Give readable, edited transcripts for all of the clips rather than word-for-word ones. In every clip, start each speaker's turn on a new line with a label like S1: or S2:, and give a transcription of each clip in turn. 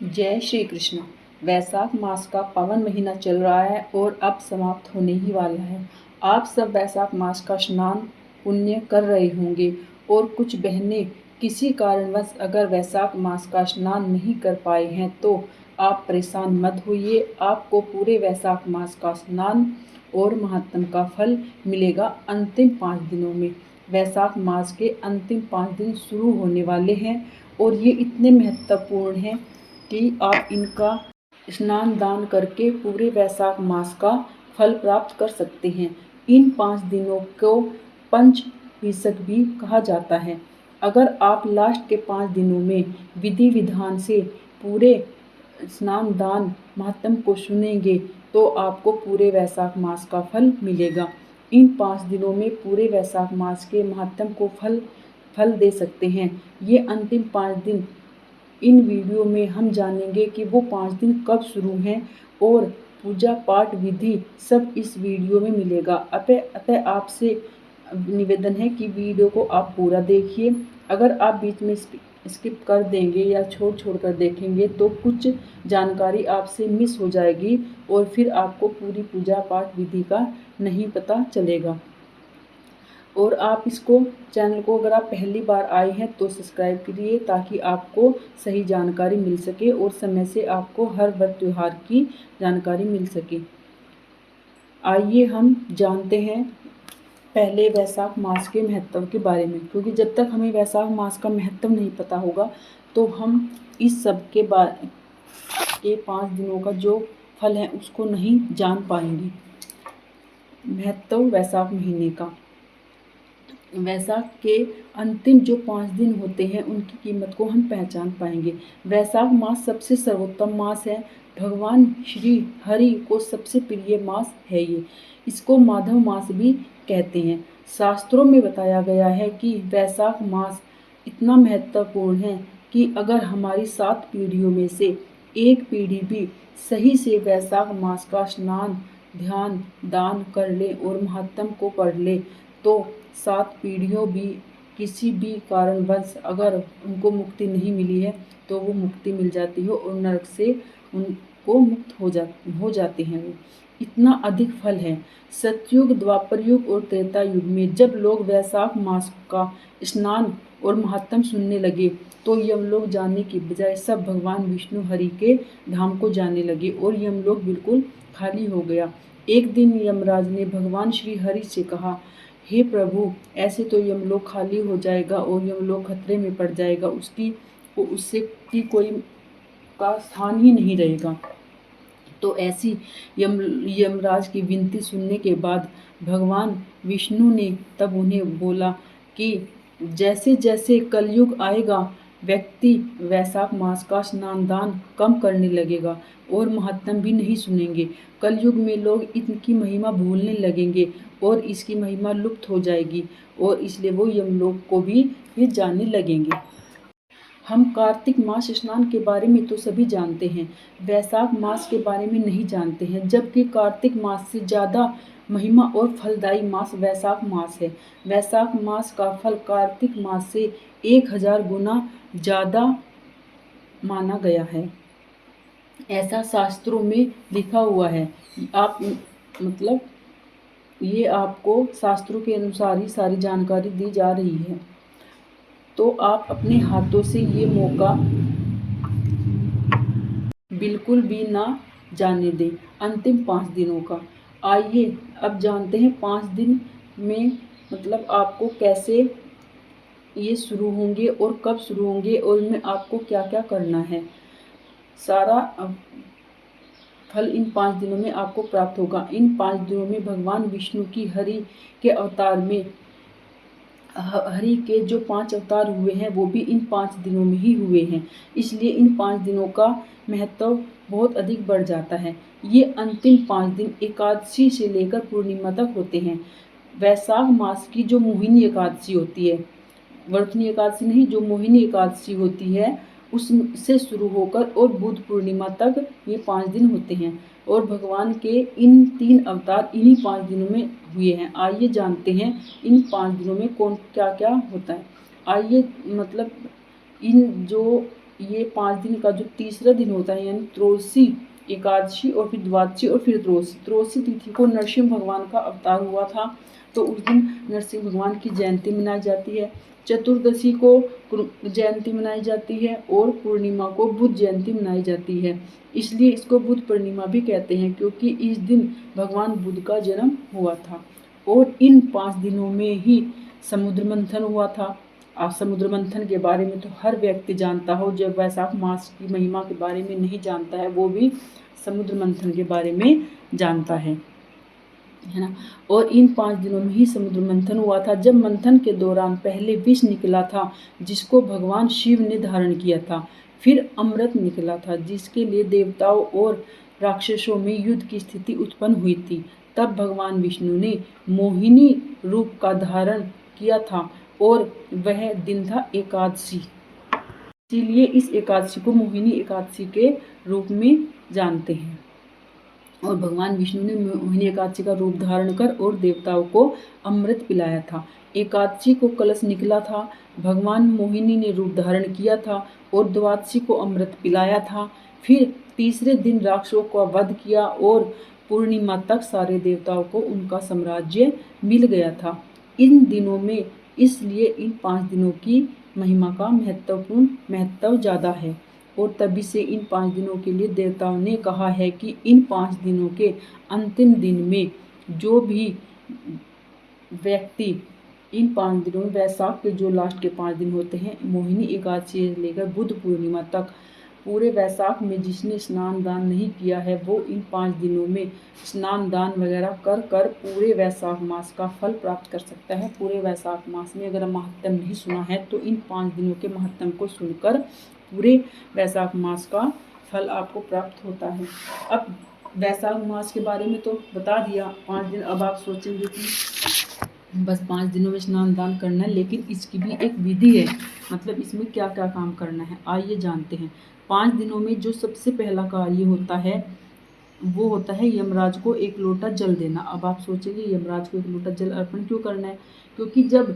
S1: जय श्री कृष्ण। वैशाख मास का पावन महीना चल रहा है और अब समाप्त होने ही वाला है। आप सब वैशाख मास का स्नान पुण्य कर रहे होंगे और कुछ बहनें किसी कारणवश अगर वैशाख मास का स्नान नहीं कर पाए हैं तो आप परेशान मत होइए। आपको पूरे वैशाख मास का स्नान और महात्म का फल मिलेगा अंतिम 5 दिनों में। वैशाख मास के अंतिम 5 दिन शुरू होने वाले हैं और ये इतने महत्वपूर्ण हैं कि आप इनका स्नान दान करके पूरे वैशाख मास का फल प्राप्त कर सकते हैं। इन 5 दिनों को पंच विशक भी कहा जाता है। अगर आप लास्ट के 5 दिनों में विधि विधान से पूरे स्नान दान महात्म को सुनेंगे तो आपको पूरे वैशाख मास का फल मिलेगा। इन 5 दिनों में पूरे वैशाख मास के महात्म को फल दे सकते हैं। ये अंतिम 5 दिन इन वीडियो में हम जानेंगे कि वो 5 दिन कब शुरू हैं और पूजा पाठ विधि सब इस वीडियो में मिलेगा। अतः आपसे निवेदन है कि वीडियो को आप पूरा देखिए। अगर आप बीच में स्किप कर देंगे या छोड़ कर देखेंगे तो कुछ जानकारी आपसे मिस हो जाएगी और फिर आपको पूरी पूजा पाठ विधि का नहीं पता चलेगा। और आप इसको चैनल को अगर आप पहली बार आए हैं तो सब्सक्राइब करिए ताकि आपको सही जानकारी मिल सके और समय से आपको हर व्रत त्योहार की जानकारी मिल सके। आइए हम जानते हैं पहले वैशाख मास के महत्व के बारे में, क्योंकि जब तक हमें वैशाख मास का महत्व नहीं पता होगा तो हम इस सब के 5 दिनों का जो फल है उसको नहीं जान पाएंगे। महत्व वैशाख महीने का। वैशाख के अंतिम जो 5 दिन होते हैं उनकी कीमत को हम पहचान पाएंगे। वैशाख मास सबसे सर्वोत्तम मास है। भगवान श्री हरि को सबसे प्रिय मास है ये। इसको माधव मास भी कहते हैं। शास्त्रों में बताया गया है कि वैशाख मास इतना महत्वपूर्ण है कि अगर हमारी 7 पीढ़ियों में से एक पीढ़ी भी सही से वैशाख मास का स्नान ध्यान दान कर ले और महात्म को पढ़ ले तो 7 पीढ़ियों भी किसी भी कारणवश अगर उनको मुक्ति नहीं मिली है तो वो मुक्ति मिल जाती है और नरक से उनको मुक्त हो जाते हैं। वो इतना अधिक फल है। सतयुग द्वापर युग और त्रेता युग में जब लोग वैशाख मास का स्नान और महात्म सुनने लगे तो यमलोक जाने की बजाय सब भगवान विष्णु हरि के धाम को जाने लगे और यमलोक बिल्कुल खाली हो गया। एक दिन यमराज ने भगवान श्री हरि से कहा, हे प्रभु, ऐसे तो यमलोक खाली हो जाएगा और यमलोक खतरे में पड़ जाएगा, उससे की कोई का स्थान ही नहीं रहेगा। तो ऐसी यमराज की विनती सुनने के बाद भगवान विष्णु ने तब उन्हें बोला कि जैसे जैसे कलयुग आएगा व्यक्ति वैशाख मास का स्नान दान कम करने लगेगा और महात्म भी नहीं सुनेंगे। कलयुग में लोग इनकी महिमा भूलने लगेंगे और इसकी महिमा लुप्त हो जाएगी और इसलिए वो यमलोक को भी ये जानने लगेंगे। हम कार्तिक मास स्नान के बारे में तो सभी जानते हैं, वैशाख मास के बारे में नहीं जानते हैं, जबकि कार्तिक मास से ज़्यादा महिमा और फलदायी मास वैशाख मास है। वैशाख मास का फल कार्तिक मास से 1000 गुना ज़्यादा माना गया है। ऐसा शास्त्रों में लिखा हुआ है। आप मतलब ये आपको शास्त्रों के अनुसार ही सारी जानकारी दी जा रही है। तो आप अपने हाथों से ये मौका बिल्कुल भी ना जाने दें अंतिम 5 दिनों का। आइए अब जानते हैं 5 दिन में मतलब आपको कैसे ये शुरू होंगे और कब शुरू होंगे और इनमें आपको क्या क्या करना है। सारा फल इन 5 दिनों में आपको प्राप्त होगा। इन 5 दिनों में भगवान विष्णु की हरि के अवतार में हरि के जो 5 अवतार हुए हैं वो भी इन 5 दिनों में ही हुए हैं, इसलिए इन 5 दिनों का महत्व बहुत अधिक बढ़ जाता है। ये अंतिम 5 दिन एकादशी से लेकर पूर्णिमा तक होते हैं। वैशाख मास की जो मोहिनी एकादशी होती है, वर्तनी एकादशी नहीं, जो मोहिनी एकादशी होती है उससे शुरू होकर और बुध पूर्णिमा तक ये 5 दिन होते हैं और भगवान के इन 3 अवतार इन्हीं 5 दिनों में हुए हैं। आइए जानते हैं इन 5 दिनों में कौन क्या क्या होता है। आइए मतलब इन जो ये 5 दिन का जो तीसरा दिन होता है, यानी त्रयोदशी एकादशी और फिर द्वादशी और फिर त्रयोदशी। त्रयोदशी तिथि को नरसिंह भगवान का अवतार हुआ था, तो उस दिन नरसिंह भगवान की जयंती मनाई जाती है। चतुर्दशी को जयंती मनाई जाती है और पूर्णिमा को बुध जयंती मनाई जाती है। इसलिए इसको बुध पूर्णिमा भी कहते हैं, क्योंकि इस दिन भगवान बुध का जन्म हुआ था। और इन 5 दिनों में ही समुद्र मंथन हुआ था। समुद्र मंथन के बारे में तो हर व्यक्ति जानता हो, जो वैशाख मास की महिमा के बारे में नहीं जानता है वो भी समुद्र मंथन के बारे में जानता है ना। और इन 5 दिनों में ही समुद्र मंथन हुआ था। जब मंथन के दौरान पहले विष निकला था, जिसको भगवान शिव ने धारण किया था। फिर अमृत निकला था, जिसके लिए देवताओं और राक्षसों में युद्ध की स्थिति उत्पन्न हुई थी। तब भगवान विष्णु ने मोहिनी रूप का धारण किया था और वह दिन था एकादशी। इसीलिए इस एकादशी को मोहिनी एकादशी के रूप में जानते हैं। और भगवान विष्णु ने मोहिनी एकादशी का रूप धारण कर और देवताओं को अमृत पिलाया था। एकादशी को कलश निकला था, भगवान मोहिनी ने रूप धारण किया था और द्वादशी को अमृत पिलाया था। फिर तीसरे दिन राक्षसों का वध किया और पूर्णिमा तक सारे देवताओं को उनका साम्राज्य मिल गया था। इन दिनों में इसलिए इन 5 दिनों की महिमा का महत्व ज़्यादा है। और तभी से इन 5 दिनों के लिए देवताओं ने कहा है कि इन 5 दिनों के अंतिम दिन में जो भी व्यक्ति इन 5 दिनों में, वैशाख के जो लास्ट के 5 दिन होते हैं, मोहिनी एकादशी से लेकर बुध पूर्णिमा तक, पूरे वैशाख में जिसने स्नान दान नहीं किया है वो इन 5 दिनों में स्नान दान वगैरह कर कर पूरे वैशाख मास का फल प्राप्त कर सकता है। पूरे वैशाख मास में अगर महात्म नहीं सुना है तो इन 5 दिनों के महात्म को सुनकर पूरे वैशाख मास का फल आपको प्राप्त होता है। अब वैशाख मास के बारे में तो बता दिया 5 दिन। अब आप सोचेंगे कि बस 5 दिनों में स्नान दान करना है, लेकिन इसकी भी एक विधि है, मतलब इसमें क्या क्या काम करना है, आइए जानते हैं। 5 दिनों में जो सबसे पहला कार्य होता है वो होता है यमराज को 1 लोटा जल देना। अब आप सोचेंगे यमराज को 1 लोटा जल अर्पण क्यों करना है, क्योंकि जब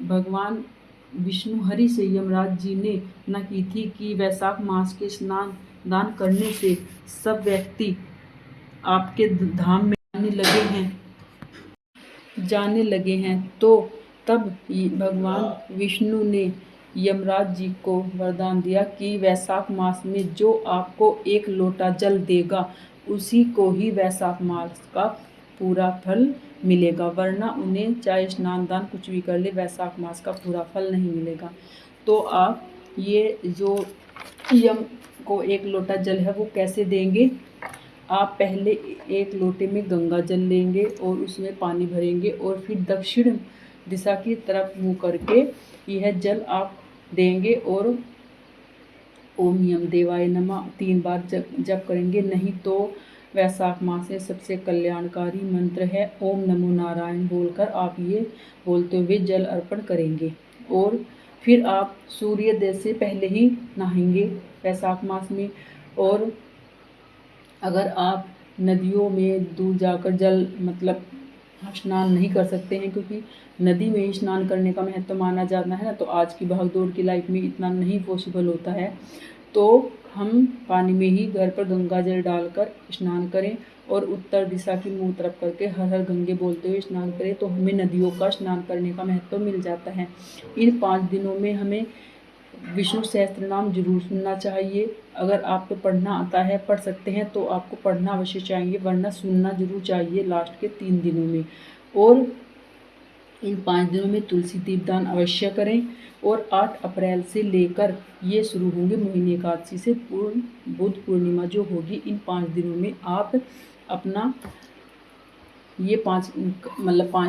S1: भगवान विष्णु हरि से यमराज जी ने ना की थी कि वैशाख मास के स्नान दान करने से सब व्यक्ति आपके धाम में जाने लगे हैं, तो तब भगवान विष्णु ने यमराज जी को वरदान दिया कि वैशाख मास में जो आपको 1 लोटा जल देगा उसी को ही वैशाख मास का पूरा फल मिलेगा, वरना उन्हें चाहे स्नान दान कुछ भी कर ले वैशाख मास का पूरा फल नहीं मिलेगा। तो आप ये जो यम को 1 लोटा जल है वो कैसे देंगे। आप पहले 1 लोटे में गंगा जल लेंगे और उसमें पानी भरेंगे और फिर दक्षिण दिशा की तरफ मुँह करके यह जल आप देंगे और ओम यम देवाय नमः 3 बार जप करेंगे। नहीं तो वैशाख मास में सबसे कल्याणकारी मंत्र है ओम नमो नारायण बोलकर आप ये बोलते हुए जल अर्पण करेंगे। और फिर आप सूर्योदय से पहले ही नहाएंगे वैशाख मास में। और अगर आप नदियों में दूर जाकर जल मतलब स्नान नहीं कर सकते हैं, क्योंकि नदी में ही स्नान करने का महत्व माना जाता है ना, तो आज की भागदौड़ की लाइफ में इतना नहीं पॉसिबल होता है, तो हम पानी में ही घर पर गंगा जल डालकर स्नान करें और उत्तर दिशा की मुँह तरफ करके हर हर गंगे बोलते हुए स्नान करें, तो हमें नदियों का स्नान करने का महत्व मिल जाता है। इन 5 दिनों में हमें विष्णु सहस्त्र नाम जरूर सुनना चाहिए। अगर आपको पढ़ना आता है, पढ़ सकते हैं, तो आपको पढ़ना अवश्य चाहिए, वरना सुनना जरूर चाहिए लास्ट के 3 दिनों में। और इन 5 दिनों में तुलसी दीपदान अवश्य करें। और 8 अप्रैल से लेकर ये शुरू होंगे मोहिनी एकादशी से बुध पूर्णिमा जो होगी, इन 5 दिनों में आप अपना ये 5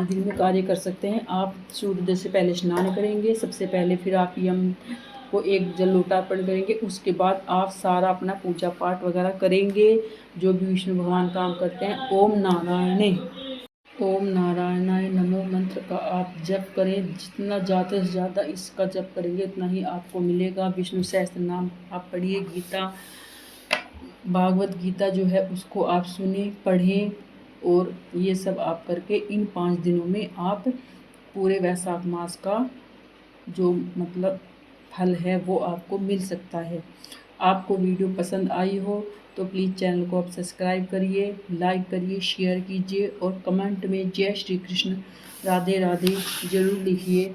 S1: दिन में कार्य कर सकते हैं। आप सूर्योदय से पहले स्नान करेंगे सबसे पहले, फिर आप यम को 1 जल लोटा अर्पण करेंगे। उसके बाद आप सारा अपना पूजा पाठ वगैरह करेंगे, जो भी विष्णु भगवान काम करते हैं। ओम नारायणाय नमो मंत्र का आप जप करें, जितना ज़्यादा से ज़्यादा इसका जप करेंगे उतना ही आपको मिलेगा। विष्णु सहस्त्र नाम आप पढ़िए, गीता भागवत गीता जो है उसको आप सुने पढ़ें, और ये सब आप करके इन 5 दिनों में आप पूरे वैशाख मास का जो मतलब फल है वो आपको मिल सकता है। आपको वीडियो पसंद आई हो तो प्लीज़ चैनल को आप सब्सक्राइब करिए, लाइक करिए, शेयर कीजिए और कमेंट में जय श्री कृष्ण, राधे राधे ज़रूर लिखिए।